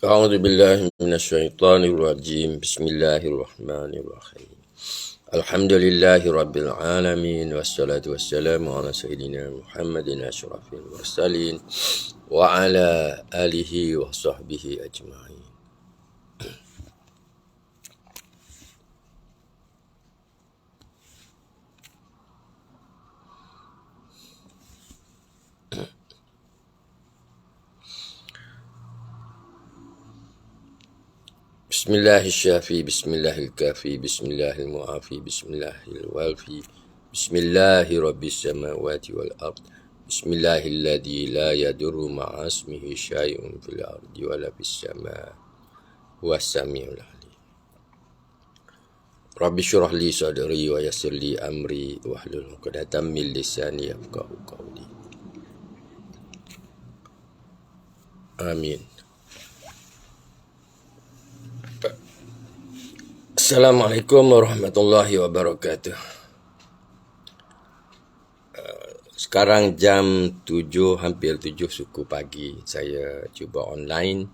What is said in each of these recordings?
أعوذ بالله من الشيطان الرجيم بسم الله الرحمن الرحيم الحمد لله رب العالمين والصلاة والسلام على سيدنا محمد أشرف المرسلين وعلى آله وصحبه أجمعين. بسم الله الشافي بسم الله الكافي بسم الله المعافي بسم الله الوافي بسم الله رب السماوات والأرض بسم الله الذي لا يضر مع اسمه شيء في الأرض ولا في السماء هو السميع العليم. رب اشرح لي صدري ويسر لي أمري واحلل عقدة من لساني يفقهوا قولي. آمين. Assalamualaikum warahmatullahi wabarakatuh. Sekarang jam 7, hampir 7 suku pagi. Saya cuba online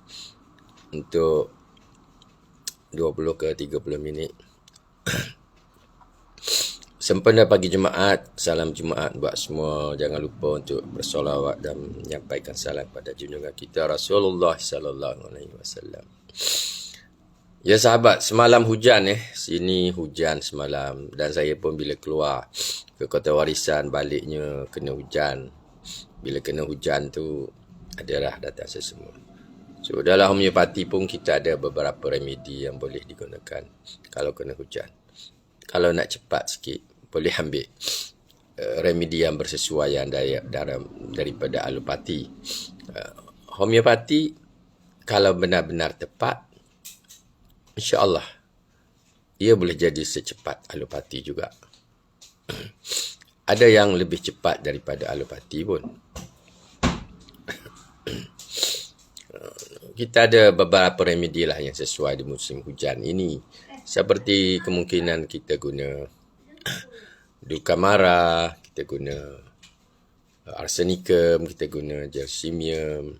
untuk 20 ke 30 minit. Sempena pagi Jumaat, salam Jumaat buat semua. Jangan lupa untuk bersolawat dan menyampaikan salam pada junjungan kita Rasulullah sallallahu alaihi wasallam. Ya sahabat, semalam hujan sini hujan semalam dan saya pun bila keluar ke Kota Warisan baliknya kena hujan. Bila kena hujan tu adalah datang sesemua. So dalam homeopati pun kita ada beberapa remedi yang boleh digunakan kalau kena hujan. Kalau nak cepat sikit boleh ambil remedi yang bersesuaian daripada alopati. Homeopati kalau benar-benar tepat, InsyaAllah, ia boleh jadi secepat alopati juga. Ada yang lebih cepat daripada alopati pun. Kita ada beberapa remedi lah yang sesuai di musim hujan ini. Seperti kemungkinan kita guna dulcamara, kita guna arsenicum, kita guna gelsemium.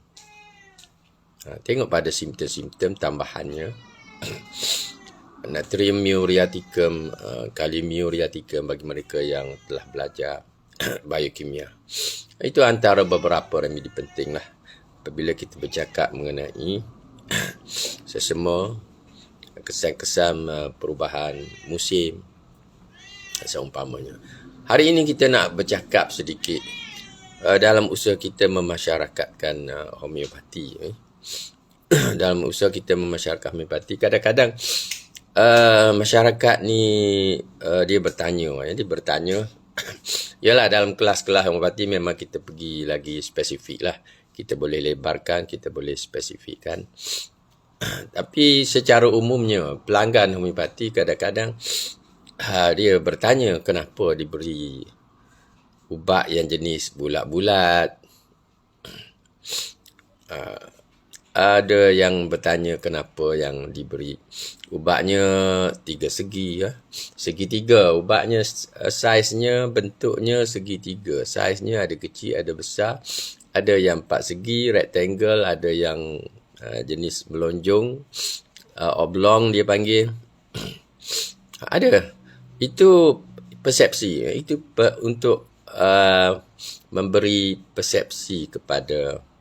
Tengok pada simptom-simptom tambahannya. Natrium muriaticum, kalium muriaticum bagi mereka yang telah belajar biokimia. Itu antara beberapa remedi penting lah apabila kita bercakap mengenai sesama kesan-kesan perubahan musim seumpamanya. Hari ini kita nak bercakap sedikit dalam usaha kita memasyarakatkan homeopati. Dalam usaha kita memasyarakatkan homeopati, kadang-kadang masyarakat ni dia bertanya. Yalah, dalam kelas-kelas homeopati memang kita pergi lagi spesifik lah. Kita boleh lebarkan, kita boleh spesifikkan. Tapi secara umumnya pelanggan homeopati kadang-kadang dia bertanya kenapa diberi ubat yang jenis bulat-bulat. Ada yang bertanya kenapa yang diberi ubatnya 3 segi. Segitiga. Ubatnya saiznya, bentuknya segitiga. Saiznya ada kecil, ada besar. Ada yang 4 segi, rectangle. Ada yang jenis melonjong, oblong dia panggil. Ada. Itu persepsi. Itu untuk memberi persepsi kepada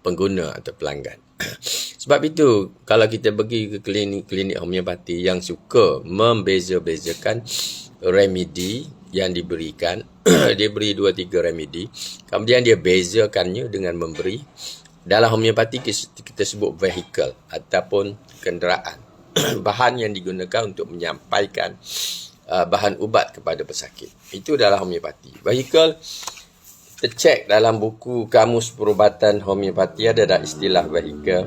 pengguna atau pelanggan. Sebab itu kalau kita pergi ke klinik-klinik homeopati yang suka membeza-bezakan remedi yang diberikan, dia beri 2-3 remedi, kemudian dia bezakannya dengan memberi, dalam homeopati kita sebut vehicle ataupun kenderaan, bahan yang digunakan untuk menyampaikan bahan ubat kepada pesakit. Itu dalam homeopati. Vehicle, kita cek dalam buku Kamus Perubatan Homeopati ada tak istilah vehicle?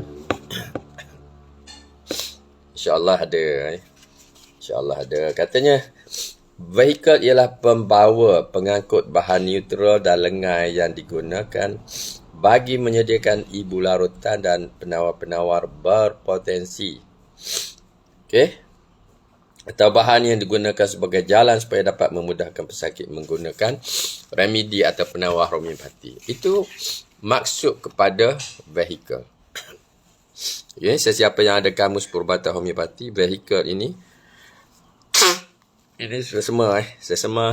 InsyaAllah ada. InsyaAllah ada. Katanya, vehicle ialah pembawa pengangkut bahan neutral dan lengai yang digunakan bagi menyediakan ibu larutan dan penawar-penawar berpotensi. Okey? Atau bahan yang digunakan sebagai jalan supaya dapat memudahkan pesakit menggunakan remedi atau penawar homeopati. Itu maksud kepada vehicle. Okay, sesiapa yang ada kamus perubatan homeopati, vehicle ini sesama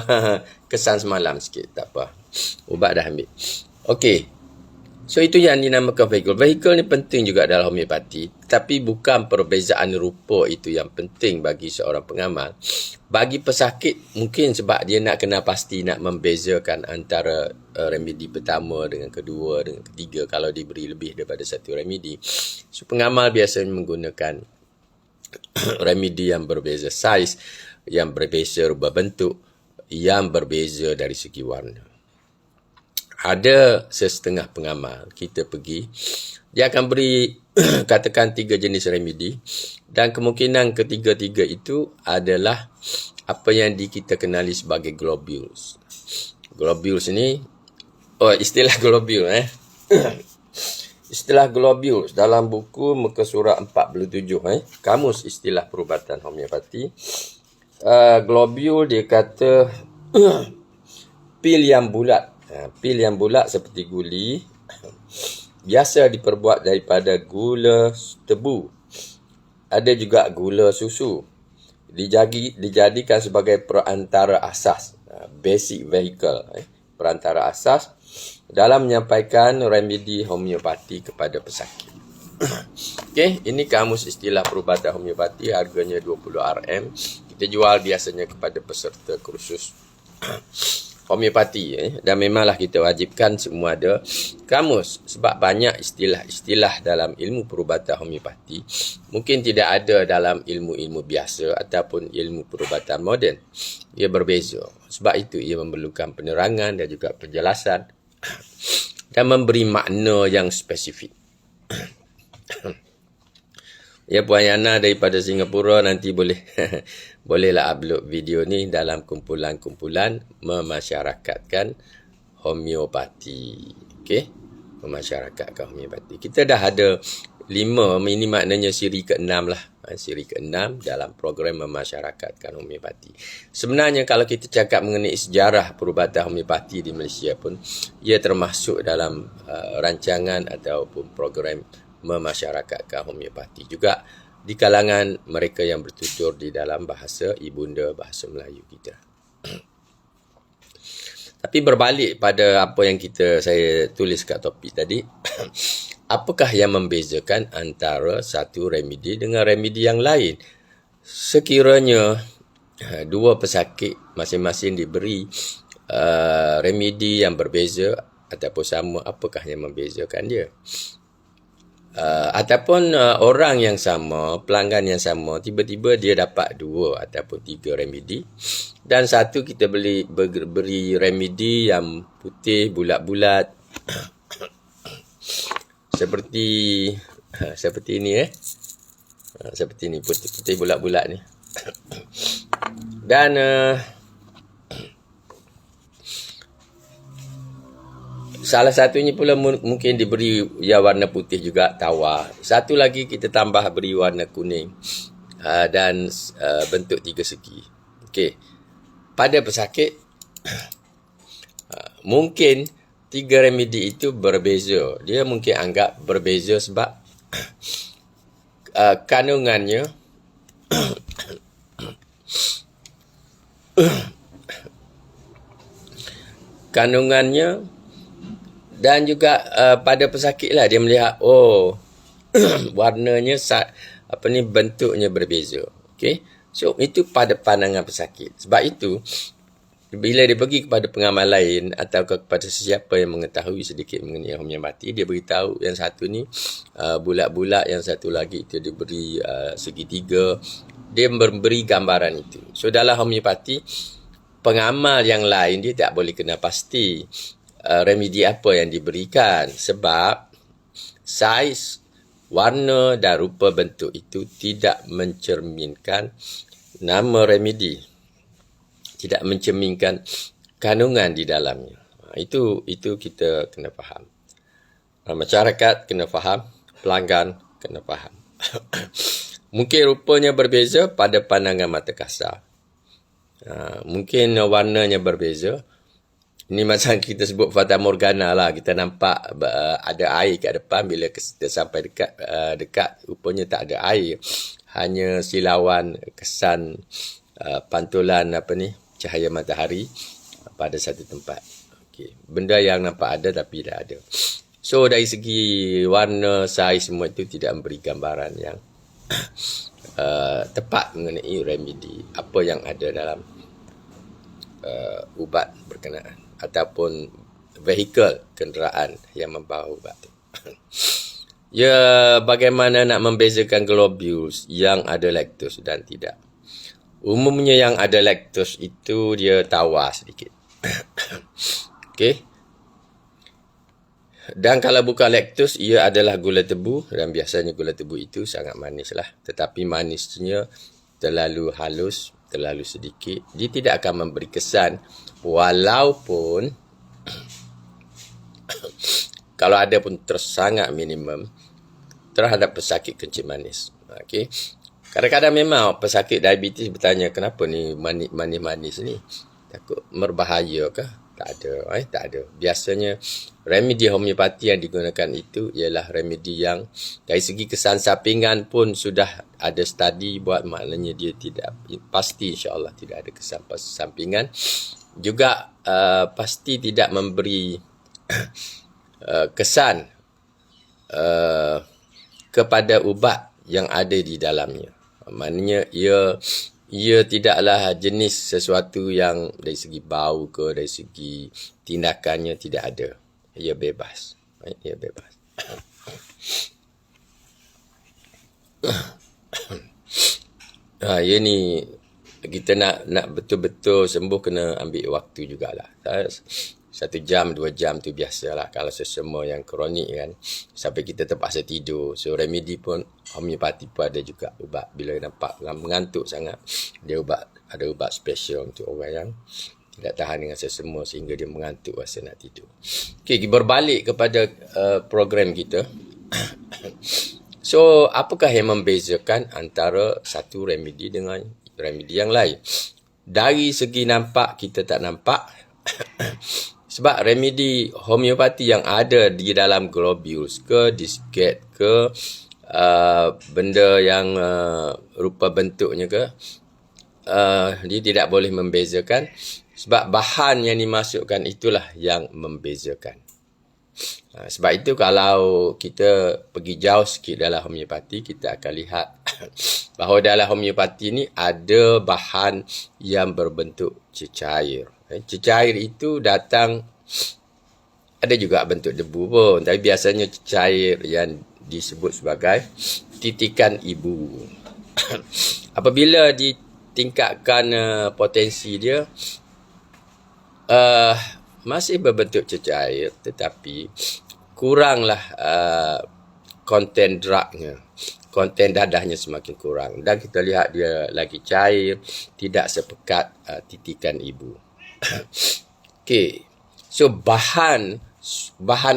kesan semalam sikit, tak apa. Ubat dah ambil. Okey. So itu yang dinamakan vehicle. Vehicle ni penting juga dalam homeopati, tapi bukan perbezaan rupa itu yang penting bagi seorang pengamal. Bagi pesakit, mungkin sebab dia nak kena pasti nak membezakan antara remedi pertama dengan kedua dengan ketiga kalau diberi lebih daripada satu remedi. So pengamal biasanya menggunakan remedi yang berbeza saiz, yang berbeza rupa bentuk, yang berbeza dari segi warna. Ada sesetengah pengamal, kita pergi, dia akan beri katakan 3 jenis remedi dan kemungkinan ketiga-tiga itu adalah apa yang kita kenali sebagai globules. Globules ni, istilah globule istilah globules dalam buku muka surat 47 kamus istilah perubatan homeopati. Globule dia kata pil yang bulat. Pil yang bulat seperti guli biasa diperbuat daripada gula tebu. Ada juga gula susu. Dijadikan sebagai perantara asas, basic vehicle, perantara asas dalam menyampaikan remedi homeopati kepada pesakit. Okey, ini kamus istilah perubatan homeopati, harganya 20 Rm. Kita jual biasanya kepada peserta kursus homeopati, dan memanglah kita wajibkan semua ada kamus sebab banyak istilah-istilah dalam ilmu perubatan homeopati mungkin tidak ada dalam ilmu-ilmu biasa ataupun ilmu perubatan moden. Ia berbeza. Sebab itu ia memerlukan penerangan dan juga penjelasan dan memberi makna yang spesifik. Ya, Puan Yana daripada Singapura nanti bolehlah upload video ni dalam kumpulan-kumpulan memasyarakatkan homeopati. Okey, memasyarakatkan homeopati. Kita dah ada 5, ini maknanya siri ke-6 lah. Siri ke-6 dalam program memasyarakatkan homeopati. Sebenarnya kalau kita cakap mengenai sejarah perubatan homeopati di Malaysia pun, ia termasuk dalam rancangan ataupun program memasyarakatkan homeopati juga di kalangan mereka yang bertutur di dalam bahasa ibunda, bahasa Melayu kita. Tapi berbalik pada apa yang saya tulis kat topik tadi, apakah yang membezakan antara satu remedi dengan remedi yang lain? Sekiranya dua pesakit masing-masing diberi remedi yang berbeza ataupun sama, apakah yang membezakan dia? Ataupun orang yang sama, pelanggan yang sama, tiba-tiba dia dapat 2 ataupun 3 remedi dan satu kita beri remedi yang putih bulat-bulat seperti ini seperti ini, putih bulat-bulat ni dan salah satunya pula mungkin diberi warna putih juga, tawar. Satu lagi kita tambah beri warna kuning dan bentuk 3 segi. Okey. Pada pesakit mungkin 3 remedi itu berbeza. Dia mungkin anggap berbeza sebab kandungannya dan juga pada pesakit lah dia melihat warnanya bentuknya berbeza. Okey. So itu pada pandangan pesakit. Sebab itu bila dia pergi kepada pengamal lain atau kepada sesiapa yang mengetahui sedikit mengenai homeopati, dia beritahu yang satu ni bulat-bulat, yang satu lagi itu diberi segitiga. Dia memberi gambaran itu. So dalam homeopati, pengamal yang lain dia tak boleh kena pasti remedi apa yang diberikan sebab saiz, warna dan rupa bentuk itu tidak mencerminkan nama remedi, tidak mencerminkan kandungan di dalamnya. Itu kita kena faham. Masyarakat kena faham, pelanggan kena faham. Mungkin rupanya berbeza pada pandangan mata kasar. Mungkin warnanya berbeza Ini macam kita sebut Fata Morgana lah. Kita nampak ada air kat depan. Bila kita sampai dekat rupanya tak ada air. Hanya silauan kesan pantulan cahaya matahari pada satu tempat. Okay. Benda yang nampak ada tapi tak ada. So dari segi warna, saiz semua itu tidak memberi gambaran yang tepat mengenai remedi apa yang ada dalam ubat berkenaan ataupun vehikel kenderaan yang membawa ubat itu. Ya, bagaimana nak membezakan globules yang ada laktos dan tidak? Umumnya yang ada laktos itu dia tawar sedikit. Okey. Dan kalau bukan laktos, ia adalah gula tebu dan biasanya gula tebu itu sangat manis lah. Tetapi manisnya terlalu halus, terlalu sedikit. Dia tidak akan memberi kesan walaupun kalau ada pun sangat minimum terhadap pesakit kencing manis. Okey. Kadang-kadang memang pesakit diabetes bertanya, kenapa ni manis-manis ni? Takut berbahaya ke? Tak ada. Tak ada. Biasanya remedi homeopati yang digunakan itu ialah remedi yang dari segi kesan sampingan pun sudah ada studi buat, maknanya dia tidak pasti insya-Allah tidak ada kesan sampingan. Juga pasti tidak memberi kesan kepada ubat yang ada di dalamnya. Maknanya ia tidaklah jenis sesuatu yang dari segi bau ke, dari segi tindakannya tidak ada. Ia bebas. Ia bebas. Ia ni kita nak betul-betul sembuh kena ambil waktu jugalah. 1 jam, 2 jam tu biasalah kalau sesama yang kronik kan. Sampai kita terpaksa tidur. So remedi pun, homeopati pun ada juga ubat. Bila nampak mengantuk sangat, ada ubat special untuk orang yang tidak tahan dengan sesama sehingga dia mengantuk rasa nak tidur. Okey, berbalik kepada program kita. So, apakah yang membezakan antara satu remedi dengan remedi yang lain? Dari segi nampak, kita tak nampak. Sebab remedi homeopati yang ada di dalam globules ke, disket ke, benda yang rupa bentuknya ke, dia tidak boleh membezakan. Sebab bahan yang dimasukkan itulah yang membezakan. Sebab itu kalau kita pergi jauh sikit dalam homeopati, kita akan lihat bahawa dalam homeopati ni ada bahan yang berbentuk cecair. Cecair itu datang, ada juga bentuk debu pun, tapi biasanya cecair yang disebut sebagai titikan ibu. Apabila ditingkatkan potensi dia, masih berbentuk cecair, tetapi kuranglah konten drugnya. Konten dadahnya semakin kurang. Dan kita lihat dia lagi cair, tidak sepekat titikan ibu. Okey. So bahan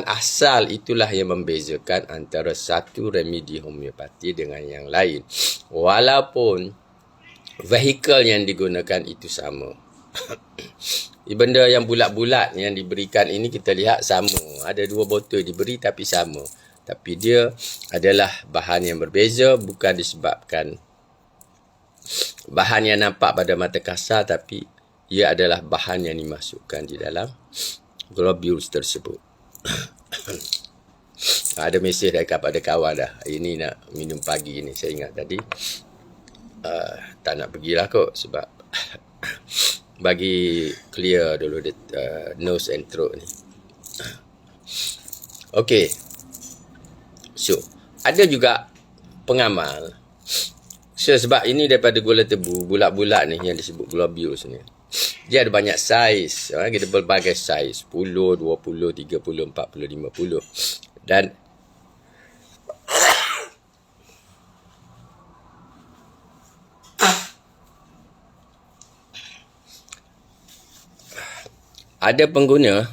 asal itulah yang membezakan antara satu remedi homeopati dengan yang lain. Walaupun vehikel yang digunakan itu sama. Benda yang bulat-bulat yang diberikan ini kita lihat sama. Ada 2 botol diberi tapi sama. Tapi dia adalah bahan yang berbeza, bukan disebabkan bahan yang nampak pada mata kasar, tapi ia adalah bahan yang dimasukkan di dalam globules tersebut. Ada mesej daripada kawan dah. Ini nak minum pagi ni, saya ingat tadi. Tak nak pergilah kot sebab bagi clear dulu nose and throat ni. Okey. So, ada juga pengamal. So, sebab ini daripada gula tebu, bulat-bulat ni yang disebut globules ni. Dia ada banyak saiz. Kita berbagai saiz. 10, 20, 30, 40, 50. Dan ada pengguna,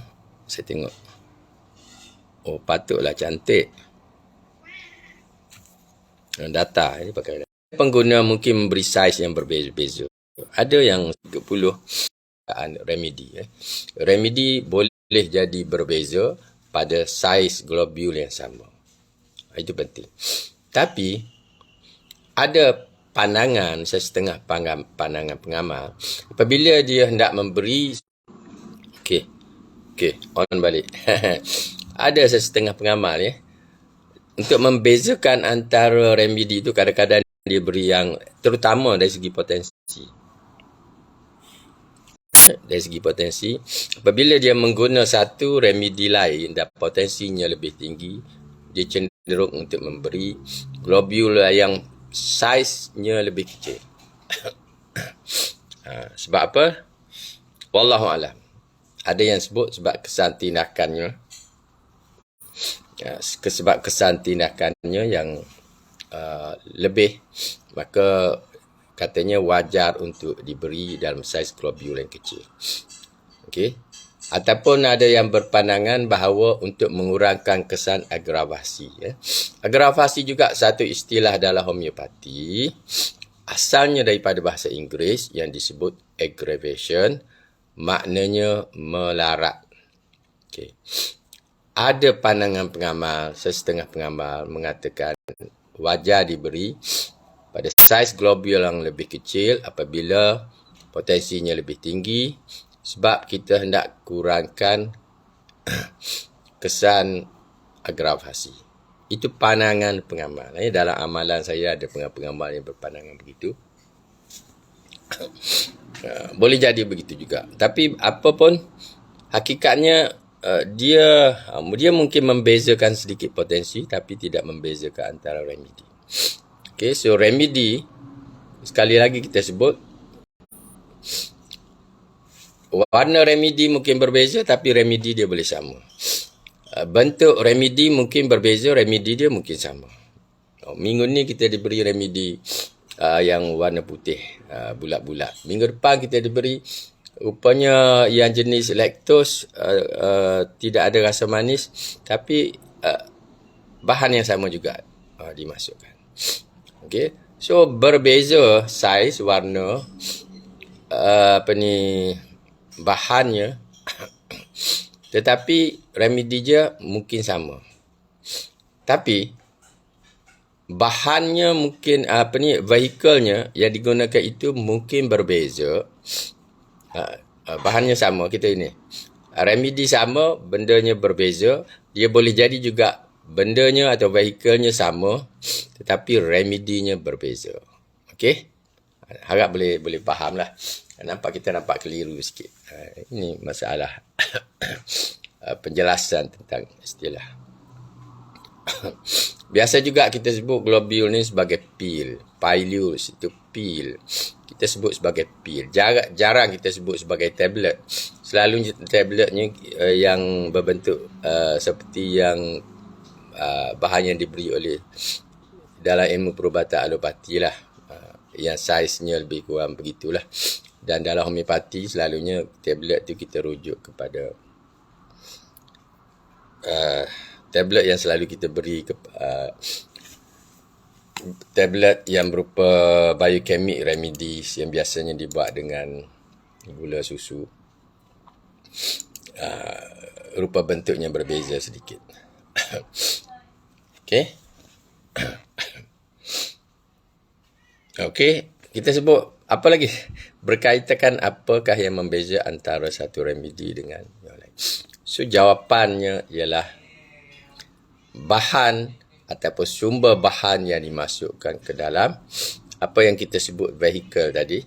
saya tengok. Oh, patutlah cantik. Data ini pakai. Pengguna mungkin memberi saiz yang berbeza-beza. Ada yang 30. penggunaan remedi. Remedi boleh jadi berbeza pada saiz globul yang sama. Itu penting. Tapi ada pandangan, setengah pandangan pengamal, apabila dia hendak memberi, on balik. Ada setengah pengamal untuk membezakan antara remedi itu, kadang-kadang dia beri yang terutama dari segi potensi. Dari segi potensi, apabila dia menggunakan satu remedi lain dan potensinya lebih tinggi, dia cenderung untuk memberi globul yang saiznya lebih kecil. Sebab apa? Wallahualam. Ada yang sebut sebab kesan tindakannya. Sebab kesan tindakannya yang lebih, maka katanya wajar untuk diberi dalam saiz globul yang kecil. Okey. Ataupun ada yang berpandangan bahawa untuk mengurangkan kesan agravasi. Agravasi juga satu istilah dalam homeopati. Asalnya daripada bahasa Inggeris yang disebut aggravation. Maknanya melarat. Okey. Ada pandangan pengamal, setengah pengamal mengatakan wajar diberi pada saiz globul yang lebih kecil apabila potensinya lebih tinggi, sebab kita hendak kurangkan kesan agravasi. Itu pandangan pengamal. Dalam amalan saya ada pengamal yang berpandangan begitu. Boleh jadi begitu juga. Tapi apapun, hakikatnya dia mungkin membezakan sedikit potensi, tapi tidak membezakan antara remedi. Okay, so remedi, sekali lagi kita sebut, warna remedi mungkin berbeza, tapi remedi dia boleh sama. Bentuk remedi mungkin berbeza, remedi dia mungkin sama. Minggu ni kita diberi remedi yang warna putih, bulat-bulat. Minggu depan kita diberi rupanya yang jenis laktos, tidak ada rasa manis, tapi bahan yang sama juga dimasukkan. Okay. So berbeza saiz, warna, bahannya, tetapi remedi dia mungkin sama. Tapi bahannya mungkin vehikelnya yang digunakan itu mungkin berbeza. Bahannya sama, kita ini. Remedi sama, bendanya berbeza. Dia boleh jadi juga bendanya atau vehikelnya sama, tetapi remedinya berbeza. Okey? Harap boleh faham lah. Kita nampak keliru sikit. Ini masalah penjelasan tentang istilah. Biasa juga kita sebut globul ni sebagai pil. Pilus itu pil. Kita sebut sebagai pil. Jarang kita sebut sebagai tablet. Selalunya tabletnya yang berbentuk seperti yang bahan yang diberi oleh dalam ilmu perubatan alopati lah. Yang saiznya lebih kurang begitulah. Dan dalam homeopati selalunya tablet tu kita rujuk kepada tablet yang selalu kita beri tablet yang berupa biochemic remedies yang biasanya dibuat dengan gula susu. Rupa bentuknya berbeza sedikit. Okey. Okey, kita sebut apa lagi? Berkaitan apakah yang membeza antara satu remedi dengan yang lain. So jawapannya ialah bahan ataupun sumber bahan yang dimasukkan ke dalam apa yang kita sebut vehicle tadi,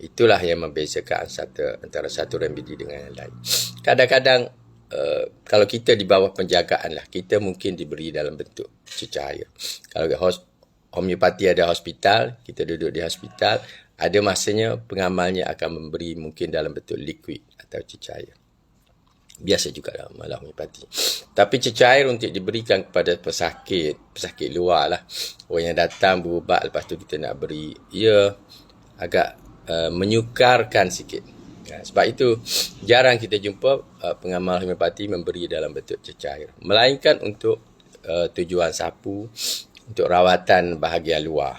itulah yang membezakan antara satu remedi dengan yang lain. Kadang-kadang kalau kita di bawah penjagaan lah, kita mungkin diberi dalam bentuk cecair. Kalau homeopati ada hospital, kita duduk di hospital, ada masanya pengamalnya akan memberi mungkin dalam bentuk liquid atau cecair. Biasa juga dalam homeopati. Tapi cecair untuk diberikan kepada pesakit luar lah. Orang yang datang berubat, lepas tu kita nak beri, ia agak menyukarkan sikit. Sebab itu jarang kita jumpa pengamal homeopati memberi dalam bentuk cecair. Melainkan untuk tujuan sapu, untuk rawatan bahagian luar.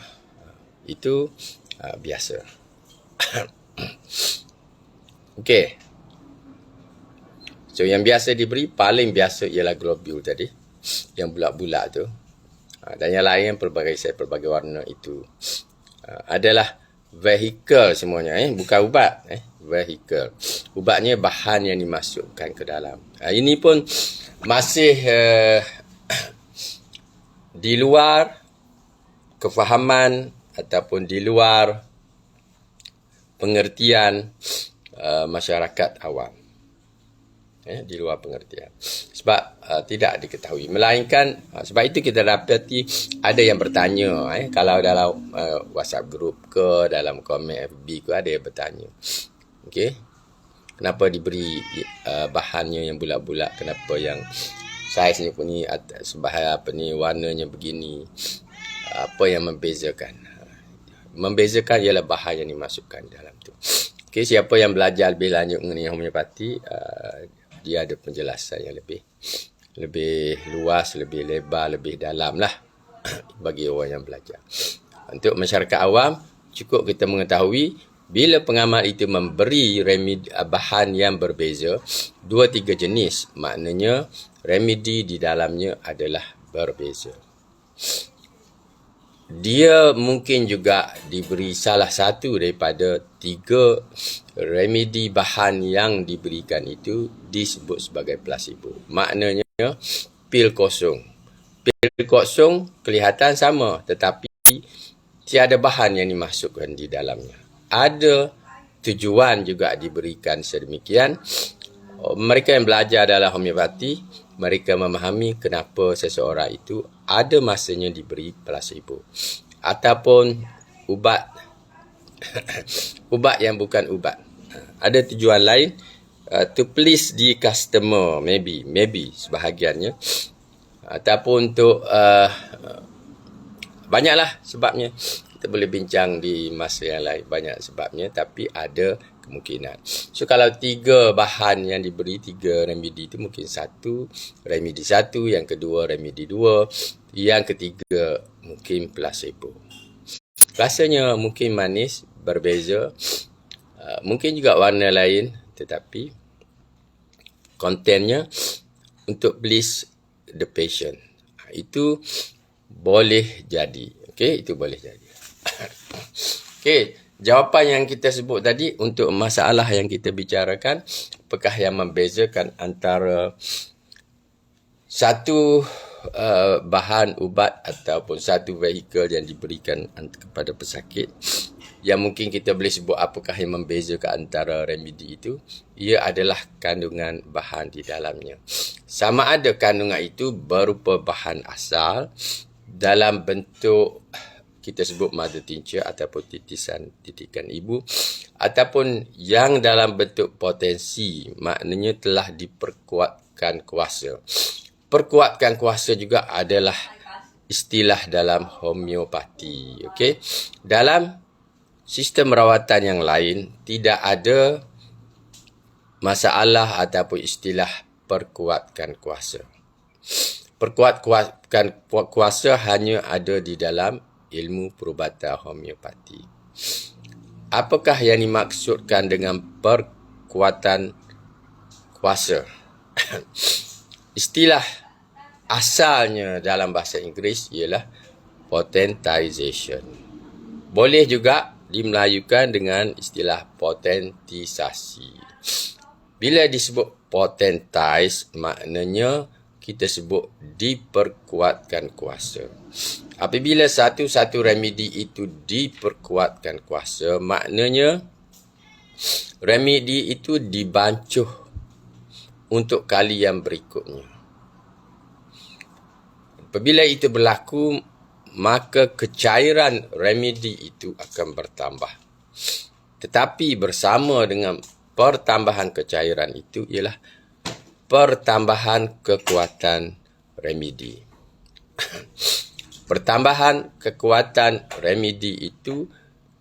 Itu biasa. Okey. So yang biasa diberi, paling biasa ialah globule tadi, yang bulat-bulat tu. Dan yang lain pelbagai sel, pelbagai warna itu adalah vehicle semuanya, bukan ubat, vehicle. Ubatnya bahan yang dimasukkan ke dalam. Ini pun masih di luar kefahaman ataupun di luar pengertian masyarakat awam. Di luar pengertian. Sebab tidak diketahui. Melainkan, sebab itu kita dapati ada yang bertanya. Kalau dalam WhatsApp group ke, dalam komen FB ke, ada yang bertanya. Okey. Kenapa diberi bahannya yang bulat-bulat? Kenapa yang saiznya pun ni, warnanya begini? Apa yang membezakan? Membezakan ialah bahan yang dimasukkan dalam tu. Okey, siapa yang belajar lebih lanjut mengenai homeopati, dia ada penjelasan yang lebih luas, lebih lebar, lebih dalam lah bagi orang yang belajar. Untuk masyarakat awam, cukup kita mengetahui bila pengamal itu memberi bahan yang berbeza, 2-3 jenis, maknanya remedi di dalamnya adalah berbeza. Dia mungkin juga diberi salah satu daripada 3 remedi bahan yang diberikan itu disebut sebagai placebo. Maknanya pil kosong. Pil kosong kelihatan sama, tetapi tiada bahan yang dimasukkan di dalamnya. Ada tujuan juga diberikan sedemikian. Mereka yang belajar dalam homeopati, mereka memahami kenapa seseorang itu ada masanya diberi placebo. Ataupun ubat ubat yang bukan ubat. Ada tujuan lain, to please the customer, maybe sebahagiannya. Ataupun untuk banyaklah sebabnya. Kita boleh bincang di masa yang lain, banyak sebabnya, tapi ada kemungkinan. So kalau 3 bahan yang diberi, 3 remedi itu, mungkin 1 remedi 1, yang kedua remedi 2, yang ketiga mungkin placebo. Rasanya mungkin manis, berbeza, mungkin juga warna lain, tetapi kontennya untuk please the patient. Itu boleh jadi. Okey, itu boleh jadi. Okey, jawapan yang kita sebut tadi untuk masalah yang kita bicarakan, apakah yang membezakan antara satu bahan ubat ataupun satu vehicle yang diberikan kepada pesakit, yang mungkin kita boleh sebut apakah yang membezakan antara remedi itu, ia adalah kandungan bahan di dalamnya. Sama ada kandungan itu berupa bahan asal dalam bentuk kita sebut mother tincture ataupun titikan ibu, ataupun yang dalam bentuk potensi, maknanya telah diperkuatkan kuasa. Perkuatkan kuasa juga adalah istilah dalam homeopati. Okey, dalam sistem rawatan yang lain tidak ada masalah ataupun istilah perkuatkan kuasa. Perkuatkan kuasa hanya ada di dalam ilmu perubatan homeopati. Apakah yang dimaksudkan dengan perkuatan kuasa? Istilah asalnya dalam bahasa Inggeris ialah potentization. Boleh juga dimelayukan dengan istilah potentisasi. Bila disebut potentize, maknanya kita sebut diperkuatkan kuasa. Apabila satu-satu remedi itu diperkuatkan kuasa, maknanya remedi itu dibancuh untuk kali yang berikutnya. Apabila itu berlaku, maka kecairan remedi itu akan bertambah. Tetapi bersama dengan pertambahan kecairan itu ialah pertambahan kekuatan remedi. Pertambahan kekuatan remedi itu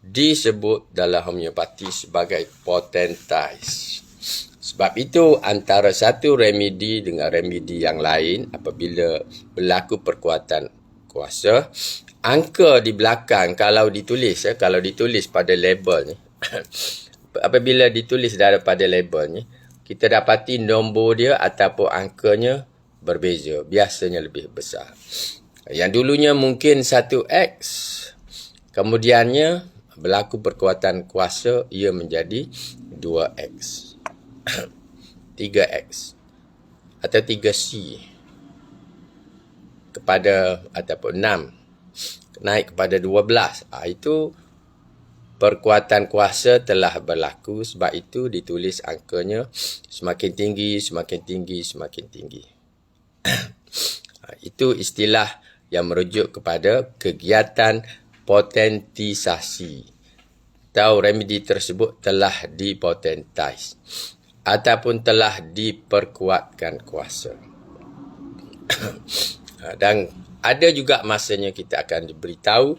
disebut dalam homeopati sebagai potentize. Sebab itu antara satu remedi dengan remedi yang lain, apabila berlaku perkuatan kuasa, angka di belakang kalau ditulis pada label ni apabila ditulis daripada labelnya, kita dapati nombor dia ataupun angkanya berbeza. Biasanya lebih besar. Yang dulunya mungkin 1X, kemudiannya berlaku perkuatan kuasa, ia menjadi 2X, 3X atau 3C kepada ataupun 6 naik kepada 12. Itu perkuatan kuasa telah berlaku, sebab itu ditulis angkanya semakin tinggi, semakin tinggi, semakin tinggi. Itu istilah yang merujuk kepada kegiatan potentisasi. Atau remedi tersebut telah dipotentize ataupun telah diperkuatkan kuasa. Dan ada juga masanya kita akan diberitahu.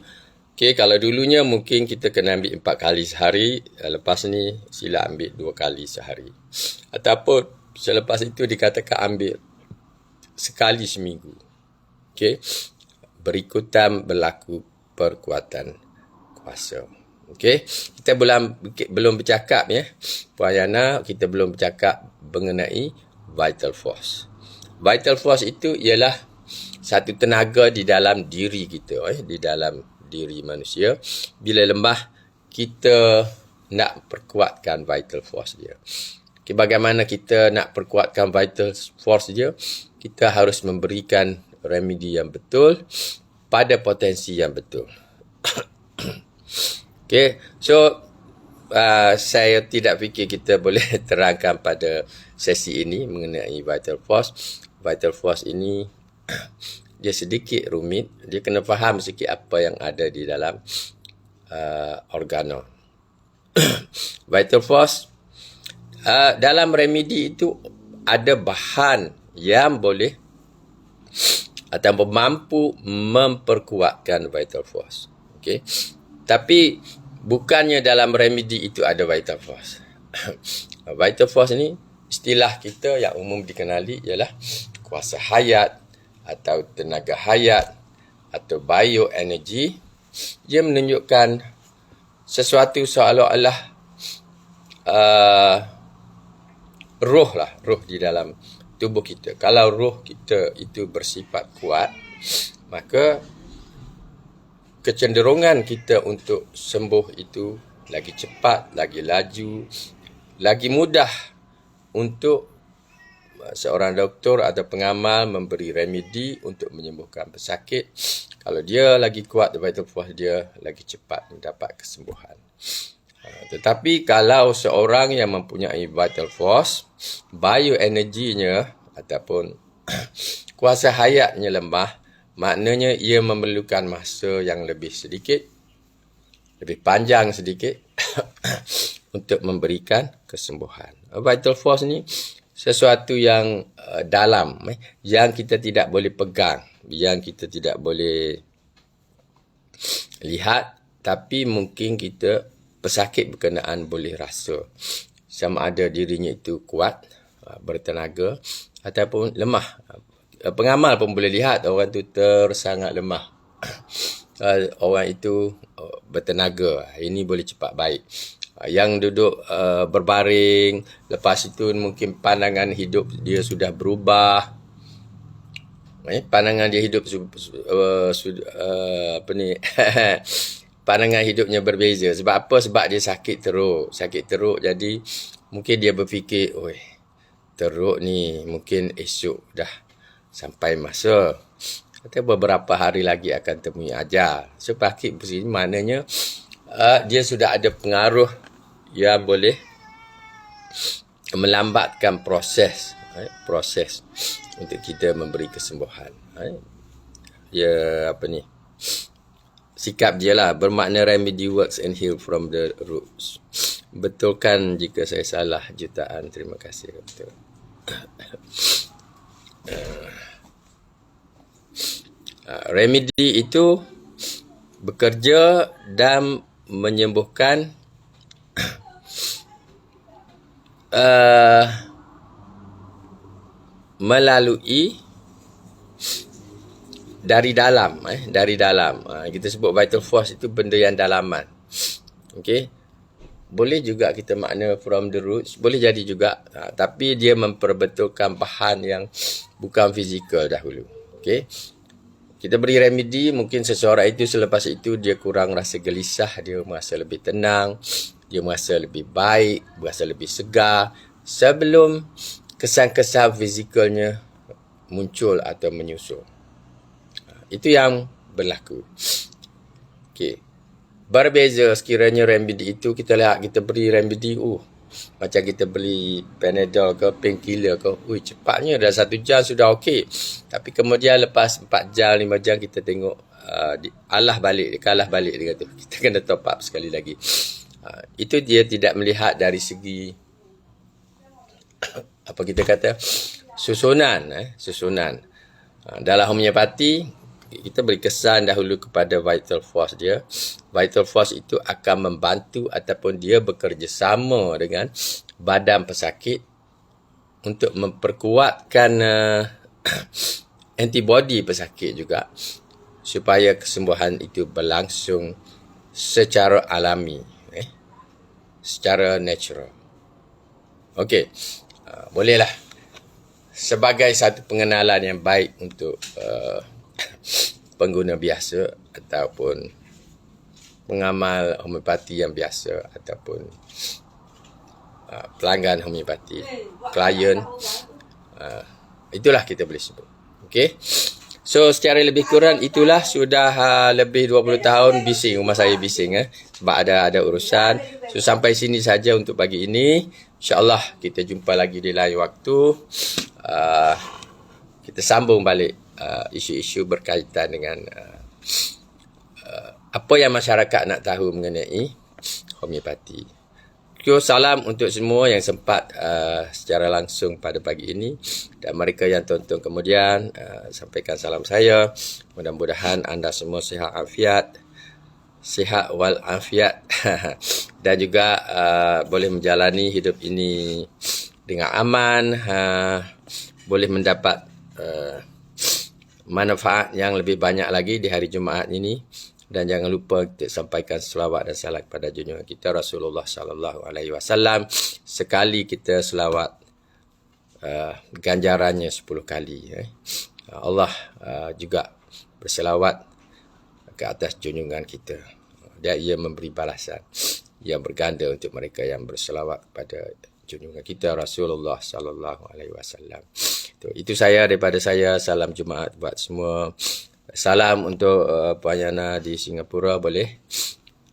Okay, kalau dulunya mungkin kita kena ambil 4 kali sehari, lepas ni sila ambil 2 kali sehari. Ataupun selepas itu dikatakan ambil sekali seminggu. Okay, berikutan berlaku perkuatan kuasa. Okay, kita belum bercakap ya, Puan Yana, kita belum bercakap mengenai vital force. Vital force itu ialah satu tenaga di dalam diri kita, di dalam diri manusia. Bila lemah, kita nak perkuatkan vital force dia. Okay, bagaimana kita nak perkuatkan vital force dia? Kita harus memberikan remedi yang betul pada potensi yang betul. Okay, so saya tidak fikir kita boleh terangkan pada sesi ini mengenai vital force. Vital force ini dia sedikit rumit. Dia kena faham sikit apa yang ada di dalam organo. Vital force, dalam remedi itu ada bahan yang boleh atau mampu memperkuatkan vital force. Okay? Tapi bukannya dalam remedi itu ada vital force. Vital force ni istilah kita yang umum dikenali ialah kuasa hayat atau tenaga hayat atau bioenergy. Dia menunjukkan sesuatu seolah-olah roh di dalam tubuh kita. Kalau roh kita itu bersifat kuat, maka kecenderungan kita untuk sembuh itu lagi cepat, lagi laju, lagi mudah untuk seorang doktor atau pengamal memberi remedi untuk menyembuhkan pesakit. Kalau dia lagi kuat, vital force dia lagi cepat mendapat kesembuhan. Tetapi kalau seorang yang mempunyai vital force, bioenerginya ataupun kuasa hayatnya lemah, maknanya ia memerlukan masa yang lebih sedikit, lebih panjang sedikit untuk memberikan kesembuhan. Vital force ni sesuatu yang dalam, yang kita tidak boleh pegang, yang kita tidak boleh lihat, tapi mungkin kita pesakit berkenaan boleh rasa sama ada dirinya itu kuat, bertenaga ataupun lemah. Pengamal pun boleh lihat orang itu sangat lemah, orang itu bertenaga, ini boleh cepat baik. Yang duduk berbaring, lepas itu mungkin pandangan hidup dia sudah berubah. Pandangan dia hidup pandangan hidupnya berbeza. Sebab apa? Sebab dia sakit teruk. Jadi mungkin dia berfikir, teruk ni mungkin esok dah sampai masa, atau beberapa hari lagi akan temui ajal. So sakit begini maknanya dia sudah ada pengaruh yang boleh melambatkan proses untuk kita memberi kesembuhan. Dia sikap dia lah, bermakna remedy works and heal from the roots. Betulkan jika saya salah, jutaan terima kasih. Betul. Remedy itu bekerja dan menyembuhkan melalui dari dalam, dari dalam. Kita sebut vital force itu benda yang dalaman. Okey. boleh juga kita makna from the roots, boleh jadi juga, tapi dia memperbetulkan bahan yang bukan fizikal dahulu. Okey, kita beri remedi, mungkin seseorang itu selepas itu dia kurang rasa gelisah, dia merasa lebih tenang, dia merasa lebih baik, merasa lebih segar sebelum kesan-kesan fizikalnya muncul atau menyusul. Itu yang berlaku. Okey. Berbeza sekiranya remedi itu kita lihat, kita beri remedi, macam kita beli Panadol ke painkiller ke, cepatnya dah 1 jam sudah okey. Tapi kemudian lepas 4 jam, 5 jam kita tengok kalah balik dia kata. Kita kena top up sekali lagi. Itu dia tidak melihat dari segi apa kita kata susunan. Dalam homeopati kita beri kesan dahulu kepada vital force dia. Vital force itu akan membantu ataupun dia bekerjasama dengan badan pesakit untuk memperkuatkan antibody pesakit juga, supaya kesembuhan itu berlangsung secara alami, secara natural. Okey, bolehlah sebagai satu pengenalan yang baik untuk pengguna biasa ataupun pengamal homeopati yang biasa ataupun pelanggan homeopati, klien, itulah kita boleh sebut. Okey. So secara lebih kurang itulah sudah lebih 20 tahun bising, rumah saya bising sebab ada urusan. So sampai sini saja untuk pagi ini. InsyaAllah kita jumpa lagi di lain waktu. Kita sambung balik isu-isu berkaitan dengan apa yang masyarakat nak tahu mengenai homeopati. Salam untuk semua yang sempat secara langsung pada pagi ini, dan mereka yang tonton kemudian, sampaikan salam saya. Mudah-mudahan anda semua sihat wal afiat dan juga boleh menjalani hidup ini dengan aman, boleh mendapat manfaat yang lebih banyak lagi di hari Jumaat ini. Dan jangan lupa kita sampaikan selawat dan salam kepada junjungan kita Rasulullah sallallahu alaihi wasallam. Sekali kita selawat, ganjarannya 10 kali. Allah juga berselawat ke atas junjungan kita. Dan ia memberi balasan yang berganda untuk mereka yang berselawat kepada junjungan kita Rasulullah sallallahu alaihi wasallam. Itu saya daripada saya. Salam Jumaat buat semua. Salam untuk Puan Yana di Singapura.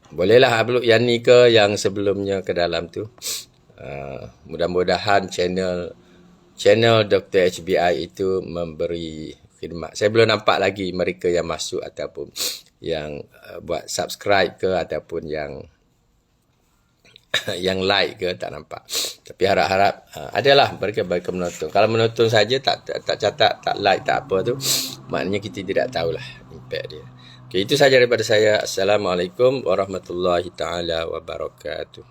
Bolehlah upload yang ni ke yang sebelumnya ke dalam tu. Mudah-mudahan channel Dr. HBI itu memberi khidmat. Saya belum nampak lagi mereka yang masuk ataupun yang buat subscribe ke ataupun yang like ke, tak nampak. Tapi harap-harap adalah mereka menonton. Kalau menonton saja tak catat, tak like, tak apa tu, maknanya kita tidak tahulah impact dia. Okay, itu saja daripada saya. Assalamualaikum warahmatullahi taala wabarakatuh.